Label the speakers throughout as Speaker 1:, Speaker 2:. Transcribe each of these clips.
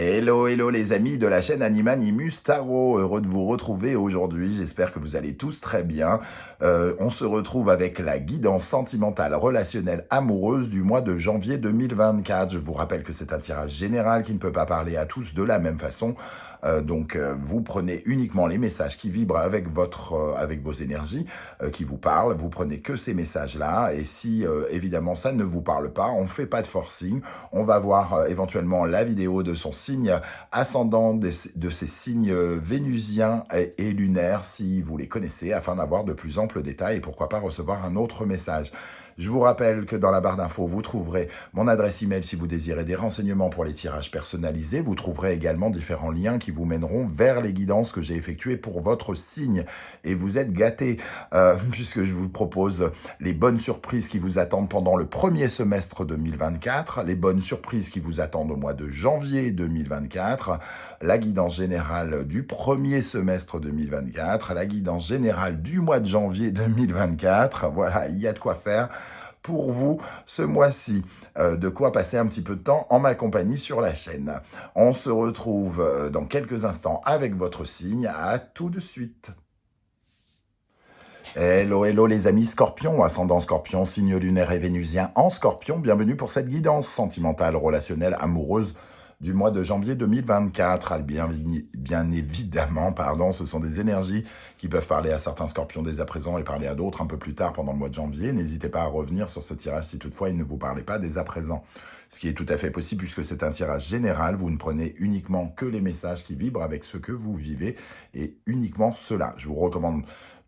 Speaker 1: Hello, hello les amis de la chaîne Animanimus Tarot, heureux de vous retrouver aujourd'hui, j'espère que vous allez tous très bien. On se retrouve avec la guidance sentimentale, relationnelle, amoureuse du mois de janvier 2024. Je vous rappelle que c'est un tirage général qui ne peut pas parler à tous de la même façon. Donc vous prenez uniquement les messages qui vibrent avec vos énergies, qui vous parlent, vous prenez que ces messages-là, et si évidemment ça ne vous parle pas, on ne fait pas de forcing, on va voir éventuellement la vidéo de son signe ascendant, de ses signes vénusiens et lunaires, si vous les connaissez, afin d'avoir de plus amples détails et pourquoi pas recevoir un autre message. Je vous rappelle que dans la barre d'infos, vous trouverez mon adresse email si vous désirez des renseignements pour les tirages personnalisés. Vous trouverez également différents liens qui vous mèneront vers les guidances que j'ai effectuées pour votre signe. Et vous êtes gâtés, puisque je vous propose les bonnes surprises qui vous attendent pendant le premier semestre 2024, les bonnes surprises qui vous attendent au mois de janvier 2024, la guidance générale du premier semestre 2024, la guidance générale du mois de janvier 2024. Voilà, il y a de quoi faire pour vous ce mois-ci, de quoi passer un petit peu de temps en ma compagnie sur la chaîne. On se retrouve dans quelques instants avec votre signe. À tout de suite. Hello, hello les amis Scorpion, ascendant Scorpion, signe lunaire et vénusien en Scorpion. Bienvenue pour cette guidance sentimentale, relationnelle, amoureuse du mois de janvier 2024. Bien évidemment, ce sont des énergies qui peuvent parler à certains scorpions dès à présent et parler à d'autres un peu plus tard pendant le mois de janvier. N'hésitez pas à revenir sur ce tirage si toutefois il ne vous parlait pas dès à présent. Ce qui est tout à fait possible puisque c'est un tirage général. Vous ne prenez uniquement que les messages qui vibrent avec ce que vous vivez et uniquement cela. Je vous recommande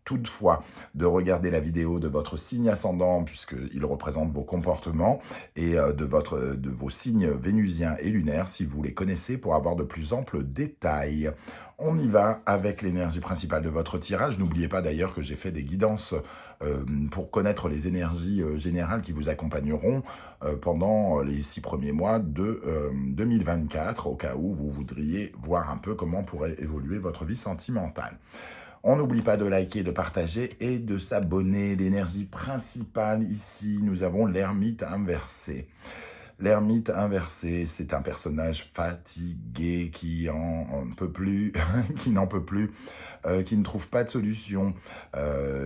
Speaker 1: toutefois de regarder la vidéo de votre signe ascendant puisqu'il représente vos comportements et de vos signes vénusiens et lunaires si vous les connaissez pour avoir de plus amples détails. On y va avec l'énergie principale de votre tirage. N'oubliez pas d'ailleurs que j'ai fait des guidances pour connaître les énergies générales qui vous accompagneront pendant les 6 premiers mois de 2024 au cas où vous voudriez voir un peu comment pourrait évoluer votre vie sentimentale. On n'oublie pas de liker, de partager et de s'abonner. L'énergie principale ici, nous avons l'ermite inversé. L'ermite inversé, c'est un personnage fatigué qui n'en peut plus, qui ne trouve pas de solution,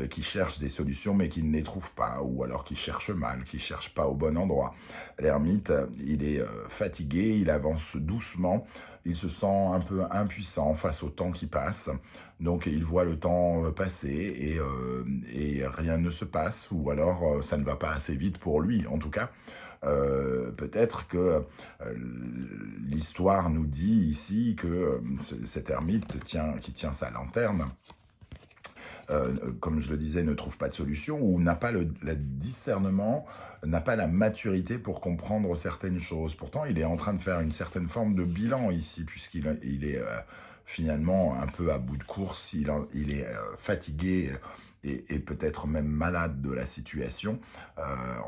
Speaker 1: qui cherche des solutions mais qui ne les trouve pas, ou alors qui cherche mal, qui ne cherche pas au bon endroit. L'ermite, il est fatigué, il avance doucement, il se sent un peu impuissant face au temps qui passe, donc il voit le temps passer et rien ne se passe, ou alors ça ne va pas assez vite pour lui en tout cas. Peut-être que l'histoire nous dit ici que cet ermite qui tient sa lanterne, comme je le disais, ne trouve pas de solution ou n'a pas le discernement, n'a pas la maturité pour comprendre certaines choses. Pourtant, il est en train de faire une certaine forme de bilan ici, puisqu'il est finalement un peu à bout de course, il est fatigué et peut-être même malade de la situation.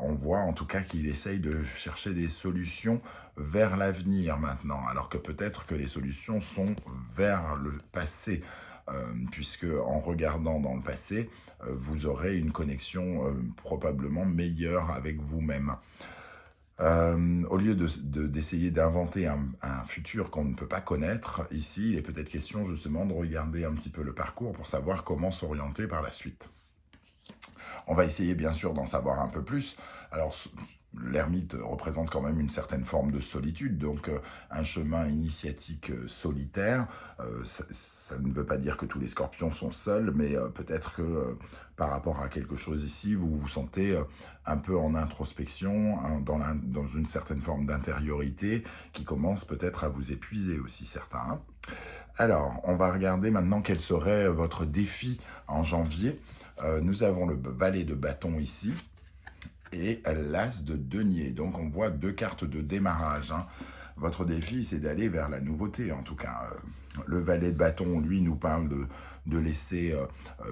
Speaker 1: On voit en tout cas qu'il essaye de chercher des solutions vers l'avenir maintenant, alors que peut-être que les solutions sont vers le passé. Puisque en regardant dans le passé, vous aurez une connexion probablement meilleure avec vous-même. Au lieu d'essayer d'inventer un futur qu'on ne peut pas connaître, ici, il est peut-être question justement de regarder un petit peu le parcours pour savoir comment s'orienter par la suite. On va essayer bien sûr d'en savoir un peu plus. Alors, l'ermite représente quand même une certaine forme de solitude, donc un chemin initiatique solitaire. Ça ne veut pas dire que tous les scorpions sont seuls, mais peut-être que par rapport à quelque chose ici, vous vous sentez un peu en introspection, dans une certaine forme d'intériorité qui commence peut-être à vous épuiser aussi, certains. Alors, on va regarder maintenant quel serait votre défi en janvier. Nous avons le valet de bâton ici et l'as de denier. Donc on voit 2 cartes de démarrage. Votre défi, c'est d'aller vers la nouveauté, en tout cas. Le valet de bâton, lui, nous parle de laisser,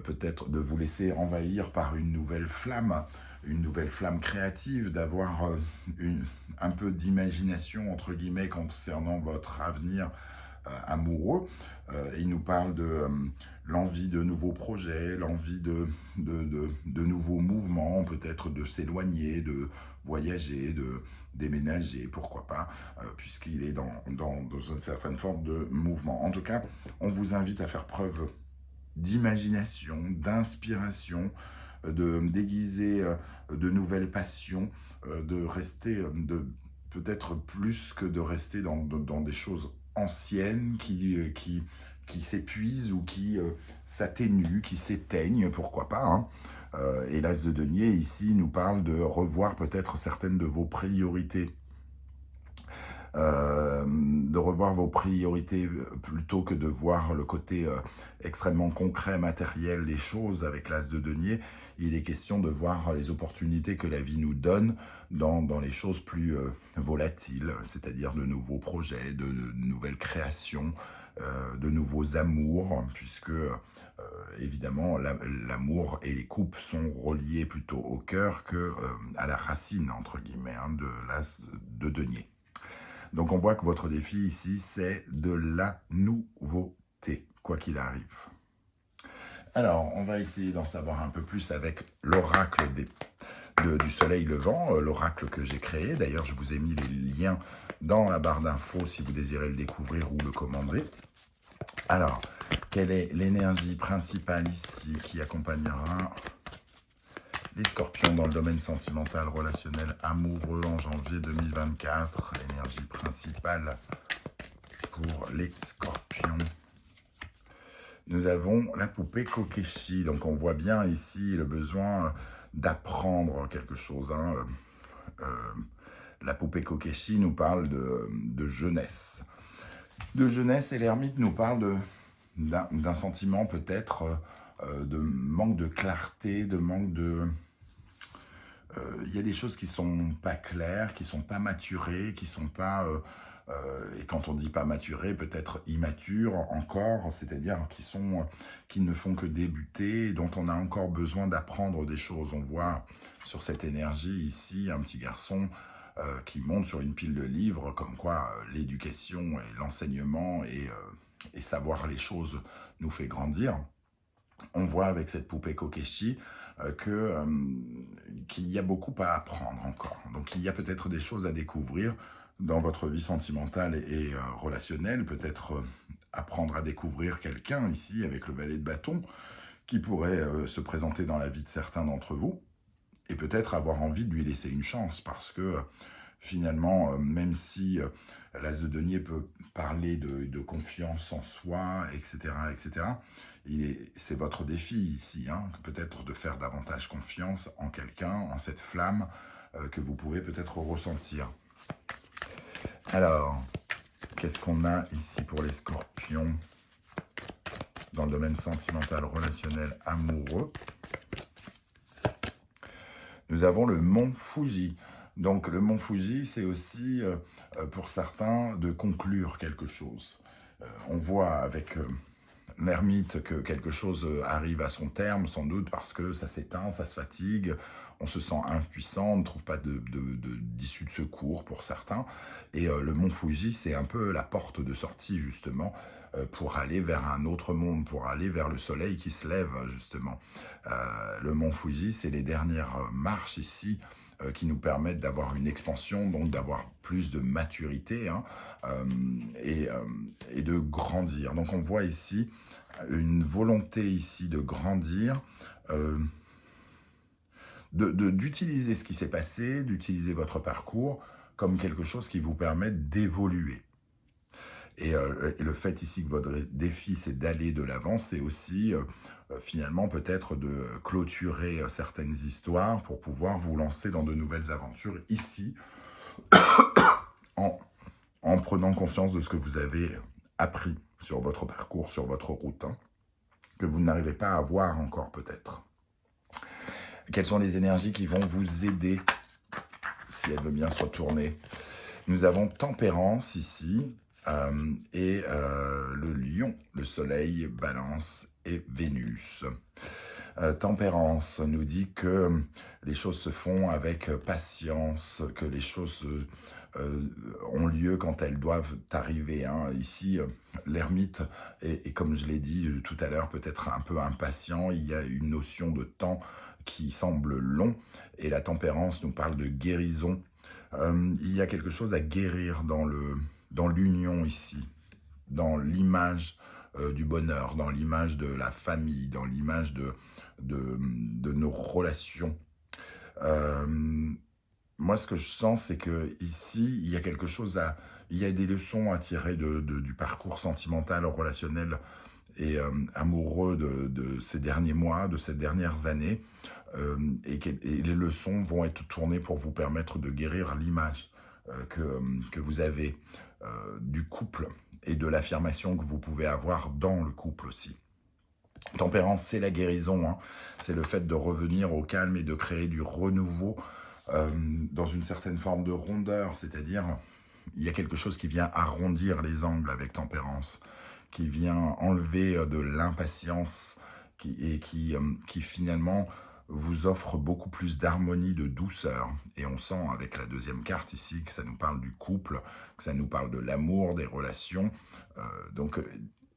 Speaker 1: peut-être de vous laisser envahir par une nouvelle flamme créative, d'avoir un peu d'imagination, entre guillemets, concernant votre avenir amoureux. Il nous parle de l'envie de nouveaux projets, l'envie de nouveaux mouvements, peut-être de s'éloigner, de voyager, de déménager, pourquoi pas, puisqu'il est dans une certaine forme de mouvement. En tout cas, on vous invite à faire preuve d'imagination, d'inspiration, de déguiser de nouvelles passions, de rester, peut-être plus que de rester dans des choses anciennes qui s'épuisent ou qui s'atténuent, qui s'éteignent, pourquoi pas, hein. Et l'As de denier, ici, nous parle de revoir peut-être certaines de vos priorités. De revoir vos priorités plutôt que de voir le côté extrêmement concret, matériel des choses avec l'As de denier. Il est question de voir les opportunités que la vie nous donne dans les choses plus volatiles, c'est-à-dire de nouveaux projets, de nouvelles créations, de nouveaux amours, puisque évidemment l'amour et les couples sont reliés plutôt au cœur que à la racine, entre guillemets, hein, de l'As de denier. Donc on voit que votre défi ici, c'est de la nouveauté, quoi qu'il arrive. Alors, on va essayer d'en savoir un peu plus avec l'oracle du soleil levant, l'oracle que j'ai créé. D'ailleurs, je vous ai mis les liens dans la barre d'infos si vous désirez le découvrir ou le commander. Alors, quelle est l'énergie principale ici qui accompagnera les scorpions dans le domaine sentimental, relationnel, amoureux en janvier 2024? L'énergie principale pour les scorpions. Nous avons la poupée Kokeshi. Donc on voit bien ici le besoin d'apprendre quelque chose, hein. La poupée Kokeshi nous parle de jeunesse. De jeunesse, et l'ermite nous parle d'un sentiment peut-être de manque de clarté, de manque de... Il y a des choses qui sont pas claires, qui sont pas maturées, qui sont pas... et quand on dit pas maturées, peut-être immatures encore, c'est-à-dire qui ne font que débuter, dont on a encore besoin d'apprendre des choses. On voit sur cette énergie ici un petit garçon qui monte sur une pile de livres, comme quoi l'éducation et l'enseignement et savoir les choses nous fait grandir. On voit avec cette poupée Kokeshi qu'il y a beaucoup à apprendre encore. Donc il y a peut-être des choses à découvrir dans votre vie sentimentale et relationnelle. Peut-être apprendre à découvrir quelqu'un ici avec le valet de bâton qui pourrait se présenter dans la vie de certains d'entre vous. Et peut-être avoir envie de lui laisser une chance parce que finalement, même si l'As de denier peut parler de confiance en soi, etc., etc., c'est votre défi ici, hein, peut-être de faire davantage confiance en quelqu'un, en cette flamme que vous pouvez peut-être ressentir. Alors, qu'est-ce qu'on a ici pour les scorpions dans le domaine sentimental, relationnel, amoureux? Nous avons le mont Fuji. Donc le mont Fuji, c'est aussi pour certains de conclure quelque chose. On voit avec l'ermite que quelque chose arrive à son terme, sans doute parce que ça s'éteint, ça se fatigue, on se sent impuissant, on ne trouve pas d'issue de secours pour certains. Et le mont Fuji, c'est un peu la porte de sortie justement pour aller vers un autre monde, pour aller vers le soleil qui se lève justement. Le mont Fuji, c'est les dernières marches ici qui nous permettent d'avoir une expansion, donc d'avoir plus de maturité, hein, et de grandir. Donc on voit ici une volonté ici de grandir, d'utiliser ce qui s'est passé, d'utiliser votre parcours comme quelque chose qui vous permet d'évoluer. Et le fait ici que votre défi, c'est d'aller de l'avant, c'est aussi finalement peut-être de clôturer certaines histoires pour pouvoir vous lancer dans de nouvelles aventures ici, en prenant conscience de ce que vous avez appris sur votre parcours, sur votre route, hein, que vous n'arrivez pas à voir encore peut-être. Quelles sont les énergies qui vont vous aider, si elle veut bien se retourner? Nous avons Tempérance ici, le lion, le soleil, Balance et Vénus. Tempérance nous dit que les choses se font avec patience, que les choses ont lieu quand elles doivent arriver, hein. Ici, l'ermite est, comme je l'ai dit tout à l'heure, peut-être un peu impatient. Il y a une notion de temps qui semble long, et la tempérance nous parle de guérison. Il y a quelque chose à guérir dans l'union ici, dans l'image du bonheur, dans l'image de la famille, dans l'image de nos relations. Moi, ce que je sens, c'est que ici, il y a quelque chose il y a des leçons à tirer du parcours sentimental, relationnel et amoureux de ces derniers mois, de ces dernières années, et les leçons vont être tournées pour vous permettre de guérir l'image que vous avez du couple et de l'affirmation que vous pouvez avoir dans le couple aussi. Tempérance, c'est la guérison, hein. C'est le fait de revenir au calme et de créer du renouveau dans une certaine forme de rondeur, c'est-à-dire il y a quelque chose qui vient arrondir les angles avec tempérance, qui vient enlever de l'impatience et qui finalement vous offre beaucoup plus d'harmonie, de douceur. Et on sent avec la deuxième carte ici que ça nous parle du couple, que ça nous parle de l'amour, des relations. Donc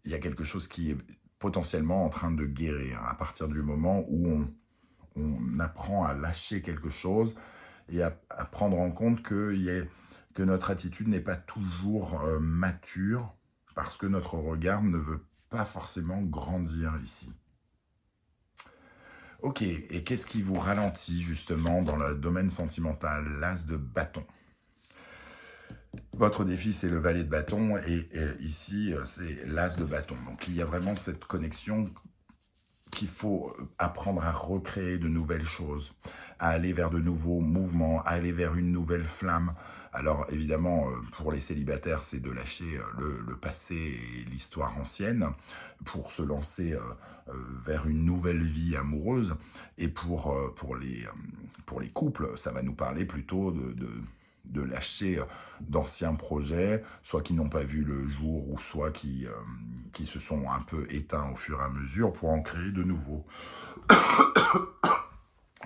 Speaker 1: il y a quelque chose qui est potentiellement en train de guérir à partir du moment où on apprend à lâcher quelque chose et à prendre en compte que notre attitude n'est pas toujours mature parce que notre regard ne veut pas forcément grandir ici. Ok, et qu'est-ce qui vous ralentit justement dans le domaine sentimental? L'as de bâton. Votre défi, c'est le valet de bâton, et ici, c'est l'as de bâton. Donc, il y a vraiment cette connexion qu'il faut apprendre à recréer de nouvelles choses, à aller vers de nouveaux mouvements, à aller vers une nouvelle flamme. Alors évidemment, pour les célibataires, c'est de lâcher le passé et l'histoire ancienne pour se lancer vers une nouvelle vie amoureuse. Et pour les couples, ça va nous parler plutôt de lâcher d'anciens projets, soit qui n'ont pas vu le jour, ou soit qui se sont un peu éteints au fur et à mesure pour en créer de nouveaux.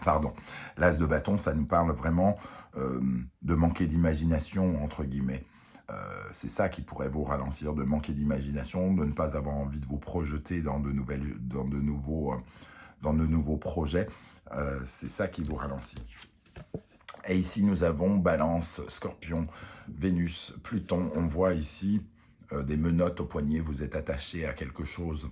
Speaker 1: Pardon. L'as de bâton, ça nous parle vraiment de manquer d'imagination, entre guillemets. C'est ça qui pourrait vous ralentir, de manquer d'imagination, de ne pas avoir envie de vous projeter dans de nouveaux projets. C'est ça qui vous ralentit. Et ici, nous avons Balance, Scorpion, Vénus, Pluton. On voit ici des menottes au poignet. Vous êtes attaché à quelque chose.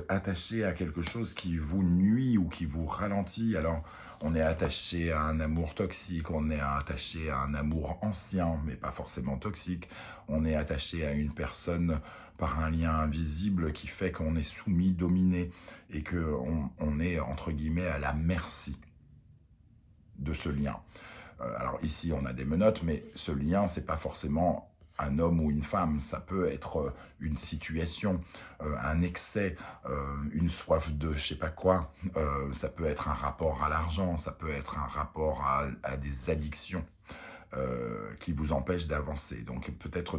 Speaker 1: Attaché à quelque chose qui vous nuit ou qui vous ralentit. Alors, on est attaché à un amour toxique, on est attaché à un amour ancien, mais pas forcément toxique. On est attaché à une personne par un lien invisible qui fait qu'on est soumis, dominé, et qu'on est, entre guillemets, à la merci de ce lien. Alors ici, on a des menottes, mais ce lien, c'est pas forcément un homme ou une femme, ça peut être une situation, un excès, une soif de je sais pas quoi, ça peut être un rapport à l'argent, ça peut être un rapport à des addictions qui vous empêchent d'avancer. Donc peut-être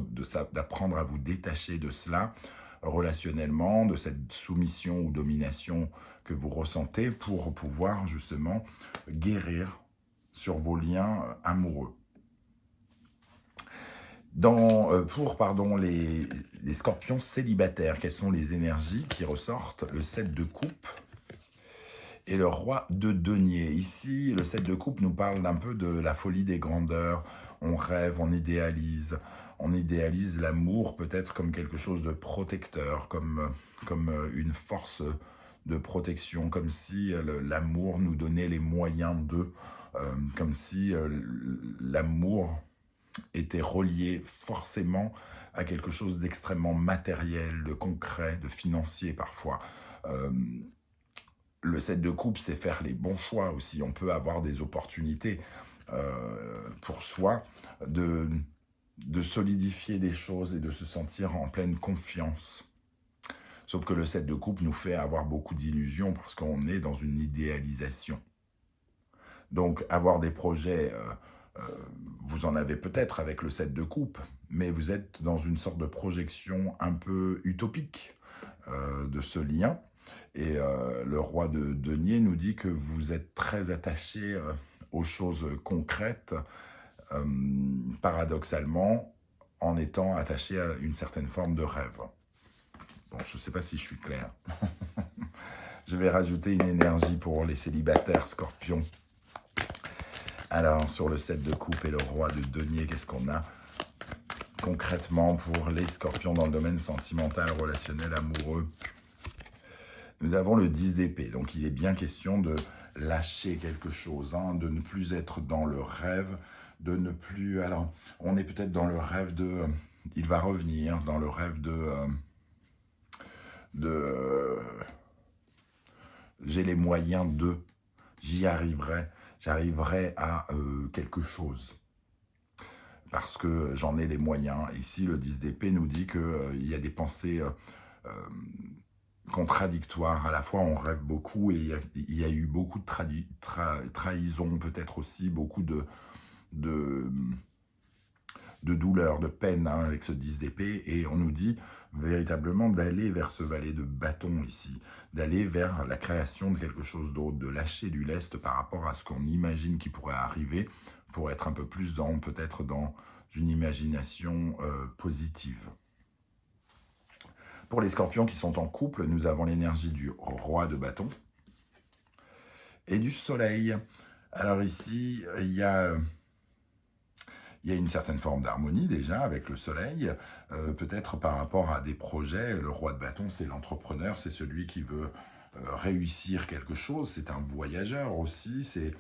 Speaker 1: d'apprendre à vous détacher de cela relationnellement, de cette soumission ou domination que vous ressentez pour pouvoir justement guérir sur vos liens amoureux. Pour les scorpions célibataires, quelles sont les énergies qui ressortent? Le 7 de coupe et le roi de denier. Ici, le 7 de coupe nous parle un peu de la folie des grandeurs. On rêve, on idéalise l'amour peut-être comme quelque chose de protecteur, comme une force de protection, comme si l'amour nous donnait les moyens comme si l'amour était relié forcément à quelque chose d'extrêmement matériel, de concret, de financier parfois. Le 7 de coupe, c'est faire les bons choix aussi. On peut avoir des opportunités pour soi de solidifier des choses et de se sentir en pleine confiance. Sauf que le 7 de coupe nous fait avoir beaucoup d'illusions parce qu'on est dans une idéalisation. Donc avoir des projets, vous en avez peut-être avec le 7 de coupe, mais vous êtes dans une sorte de projection un peu utopique de ce lien. Et le roi de denier nous dit que vous êtes très attaché aux choses concrètes, paradoxalement, en étant attaché à une certaine forme de rêve. Bon, je ne sais pas si je suis clair. Je vais rajouter une énergie pour les célibataires scorpions. Alors, sur le 7 de coupe et le roi de denier, qu'est-ce qu'on a concrètement pour les scorpions dans le domaine sentimental, relationnel, amoureux? Nous avons le 10 d'épée, donc il est bien question de lâcher quelque chose, hein, de ne plus être dans le rêve, de ne plus... Alors, on est peut-être dans le rêve de... il va revenir, dans le rêve j'ai les moyens de... j'arriverai à quelque chose. Parce que j'en ai les moyens. Ici, le 10 d'épée nous dit qu'il y a des pensées... contradictoire. À la fois, on rêve beaucoup et il y a eu beaucoup de trahison, peut-être aussi beaucoup de douleur, de peine hein, avec ce 10 d'épée. Et on nous dit véritablement d'aller vers ce valet de bâton ici, d'aller vers la création de quelque chose d'autre, de lâcher du lest par rapport à ce qu'on imagine qui pourrait arriver pour être un peu plus peut-être dans une imagination positive. Pour les scorpions qui sont en couple, nous avons l'énergie du roi de bâton et du soleil. Alors ici, il y a une certaine forme d'harmonie déjà avec le soleil, peut-être par rapport à des projets. Le roi de bâton, c'est l'entrepreneur, c'est celui qui veut réussir quelque chose, c'est un voyageur aussi, c'est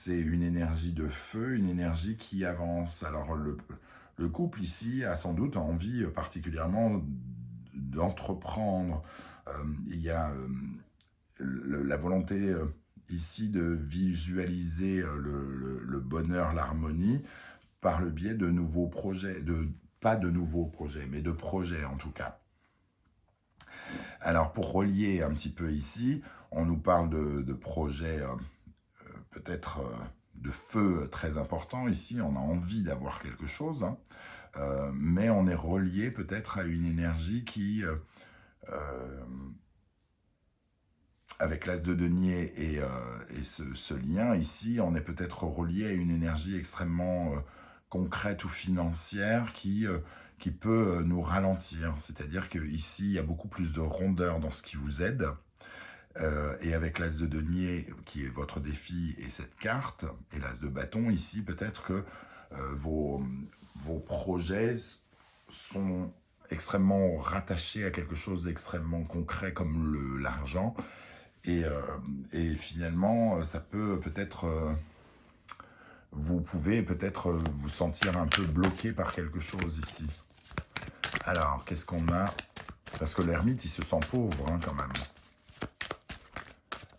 Speaker 1: une énergie de feu, une énergie qui avance. Alors le couple ici a sans doute envie particulièrement d'entreprendre. Il y a la volonté ici de visualiser le bonheur, l'harmonie, par le biais de nouveaux projets, pas de nouveaux projets, mais de projets en tout cas. Alors pour relier un petit peu ici, on nous parle de projets peut-être de feu très importants. Ici, on a envie d'avoir quelque chose, hein. Mais on est relié peut-être à une énergie qui, avec l'as de denier et ce lien ici, on est peut-être relié à une énergie extrêmement concrète ou financière qui peut nous ralentir. C'est-à-dire qu'ici, il y a beaucoup plus de rondeur dans ce qui vous aide. Et avec l'as de denier, qui est votre défi, et cette carte, et l'as de bâton, ici, peut-être que vos projets sont extrêmement rattachés à quelque chose d'extrêmement concret comme l'argent. Et finalement, ça peut peut-être... vous pouvez peut-être vous sentir un peu bloqué par quelque chose ici. Alors, qu'est-ce qu'on a? Parce que l'ermite, il se sent pauvre hein, quand même.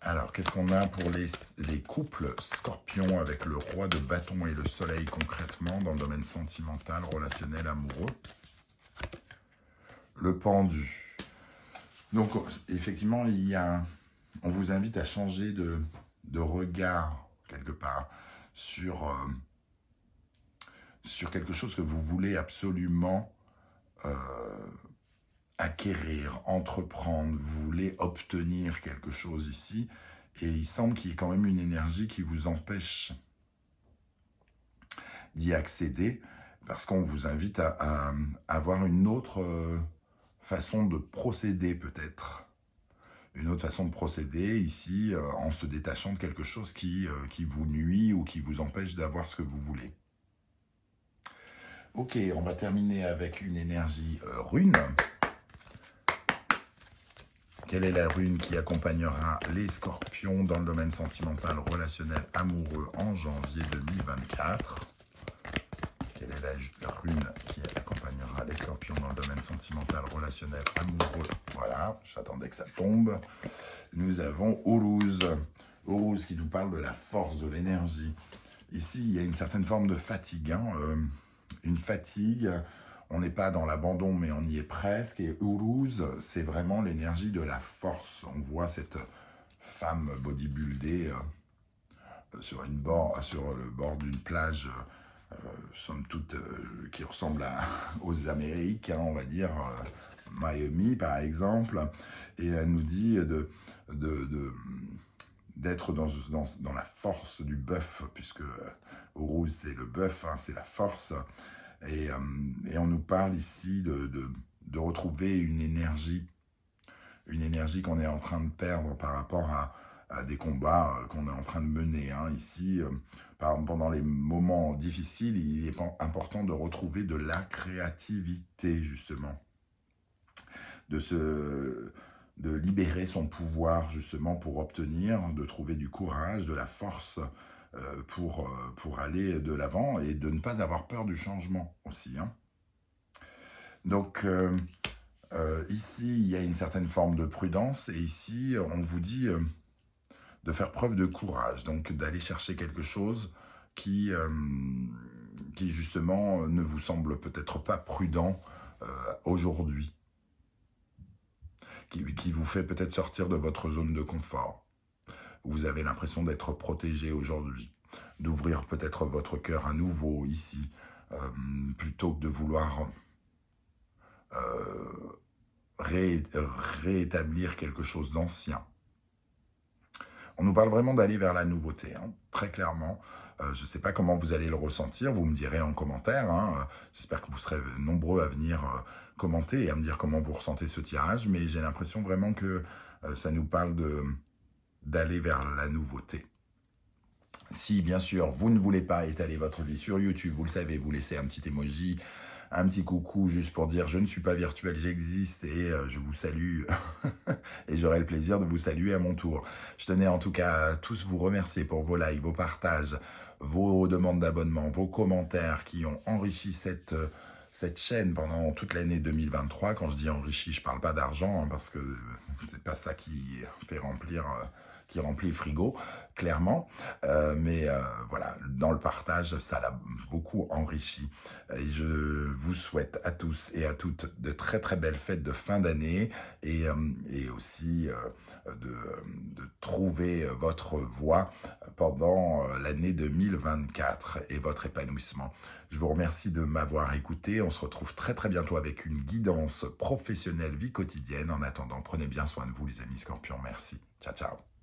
Speaker 1: Alors, qu'est-ce qu'on a pour les couples scorpions avec le roi de bâton et le soleil concrètement dans le domaine sentimental, relationnel, amoureux? Le pendu. Donc, effectivement, on vous invite à changer de regard, quelque part, sur quelque chose que vous voulez absolument acquérir, entreprendre, vous voulez obtenir quelque chose ici, et il semble qu'il y ait quand même une énergie qui vous empêche d'y accéder, parce qu'on vous invite à avoir une autre façon de procéder peut-être. Une autre façon de procéder ici, en se détachant de quelque chose qui vous nuit ou qui vous empêche d'avoir ce que vous voulez. Ok, on va terminer avec une énergie rune. Quelle est la rune qui accompagnera les scorpions dans le domaine sentimental, relationnel, amoureux en janvier 2024? Quelle est la rune qui accompagnera les scorpions dans le domaine sentimental, relationnel, amoureux? Voilà, j'attendais que ça tombe. Nous avons Uruz. Uruz qui nous parle de la force, de l'énergie. Ici, il y a une certaine forme de fatigue. Hein, une fatigue... On n'est pas dans l'abandon, mais on y est presque. Et Uruz, c'est vraiment l'énergie de la force. On voit cette femme bodybuildée sur le bord d'une plage somme toute, qui ressemble aux Amériques, hein, on va dire, Miami par exemple, et elle nous dit de- d'être dans la force du bœuf, puisque rouge c'est le bœuf, hein, c'est la force, et on nous parle ici de retrouver une énergie qu'on est en train de perdre par rapport à des combats qu'on est en train de mener, hein. Ici, pendant les moments difficiles, il est important de retrouver de la créativité, justement, de se de libérer son pouvoir, justement, pour obtenir, de trouver du courage, de la force pour aller de l'avant et de ne pas avoir peur du changement aussi, hein. Donc, ici, il y a une certaine forme de prudence, et ici, on vous dit de faire preuve de courage, donc d'aller chercher quelque chose qui, euh, qui justement ne vous semble peut-être pas prudent aujourd'hui, qui vous fait peut-être sortir de votre zone de confort. Vous avez l'impression d'être protégé aujourd'hui, d'ouvrir peut-être votre cœur à nouveau ici, plutôt que de vouloir réétablir quelque chose d'ancien. On nous parle vraiment d'aller vers la nouveauté, hein, très clairement. Je ne sais pas comment vous allez le ressentir, vous me direz en commentaire, hein. J'espère que vous serez nombreux à venir commenter et à me dire comment vous ressentez ce tirage, mais j'ai l'impression vraiment que ça nous parle d'aller vers la nouveauté. Si, bien sûr, vous ne voulez pas étaler votre vie sur YouTube, vous le savez, vous laissez un petit emoji, un petit coucou juste pour dire je ne suis pas virtuel, j'existe et je vous salue et j'aurai le plaisir de vous saluer à mon tour. Je tenais en tout cas à tous vous remercier pour vos likes, vos partages, vos demandes d'abonnement, vos commentaires qui ont enrichi cette chaîne pendant toute l'année 2023. Quand je dis enrichi, je ne parle pas d'argent, hein, parce que c'est pas ça qui fait remplir... qui remplit le frigo, clairement. Mais voilà, dans le partage, ça l'a beaucoup enrichi. Et je vous souhaite à tous et à toutes de très très belles fêtes de fin d'année et aussi de trouver votre voie pendant l'année 2024 et votre épanouissement. Je vous remercie de m'avoir écouté. On se retrouve très très bientôt avec une guidance professionnelle vie quotidienne. En attendant, prenez bien soin de vous les amis scorpions. Merci. Ciao ciao.